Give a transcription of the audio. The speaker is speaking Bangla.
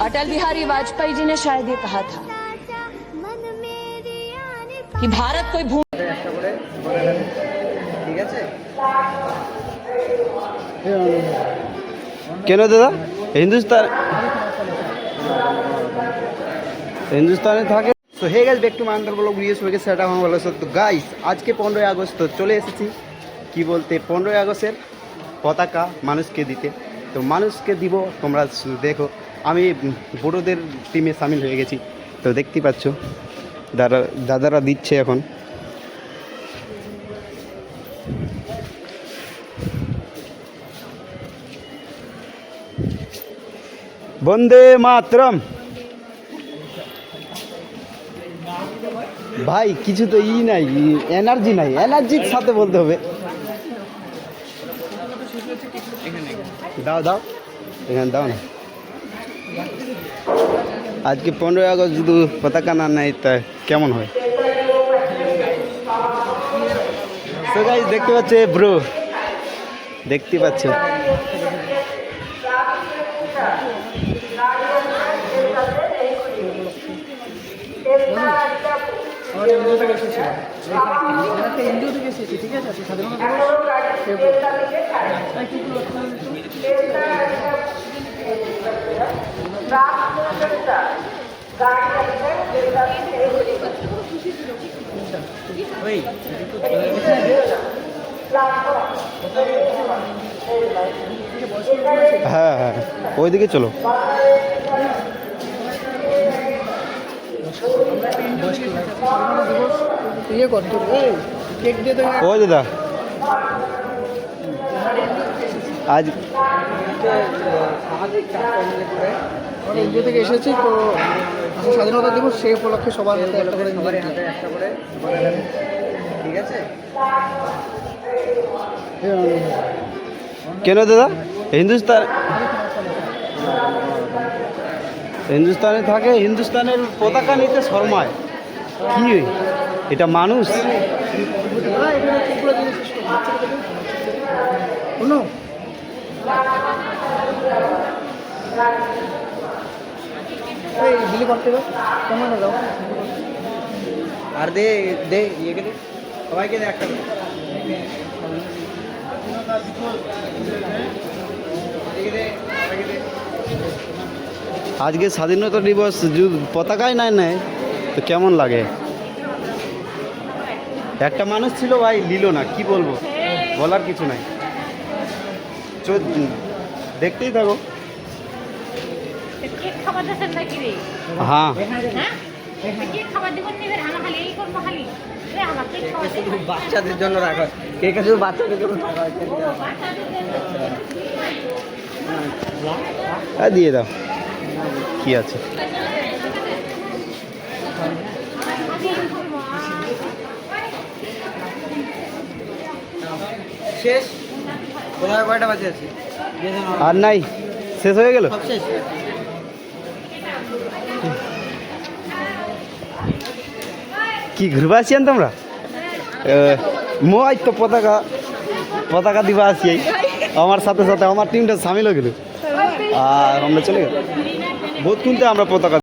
अटल बिहारी वाजपेयी जी ने शायद ये कहा था कि भारत कोई भूमि ঠিক আছে কেন দাদা হিন্দুস্তানে থাকে। তো hey guys back to my another vlog video সবাইকে সেটা আমার ভালো আছে। তো গাইস আজকে 15ই আগস্ট তো চলে এসেছি কি বলতে 15ই আগস্টের পতাকা মানুষকে দিতে। তো মানুষকে দিব, তোমরা দেখো আমি বড়োদের টিমে সামিল হয়ে গেছি। তো দেখতেই পাচ্ছ দাদারা দিচ্ছে এখন। বন্দে মাতরম। ভাই কিছু তো নাই, এনার্জি নাই, এনার্জির সাথে বলতে হবে। দাও দাও এখানে দাও না। আজকে 15ই আগস্ট যদি পতাকা না নেয় তা কেমন হয়? তো গাইস দেখতে পাচ্ছে ব্রো, দেখতে পাচ্ছ হ্যাঁ হ্যাঁ ওইদিকে চলো। ও দাদা আজ এনজিও থেকে এসেছি, তো স্বাধীনতা দিবস সেই উপলক্ষে সবার হাতে একটা করে ঠিক আছে। কেন দাদা হিন্দুস্তানে থাকে, হিন্দুস্তানের পতাকা নিতে শর্মায় কি? এটা মানুষ আর দে দে ইয়ে গেলে সবাইকে দে একটা। আজকে স্বাধীনতা দিবস পতাকাই নাই নেয় তো কেমন লাগে? একটা মানুষ ছিল ভাই, নিল না, কি বলবো, বলার কিছু নাই। দেখতেই থাকো। হ্যাঁ বাচ্চাদের জন্য রাখা, কেক শুধু বাচ্চাদের জন্য দিয়ে দাও, কি আছে। শেষ কয়টা বাজে আছে আর নাই, শেষ হয়ে গেল। কি ঘুরবা আসছেন তোমরা? মই তো পতাকা দিবা আসি, আমার সাথে সাথে আমার টিমটা সামিল হয়ে গেল আর আমরা চলে গেল বহুত কিনতে আমরা পতাকা।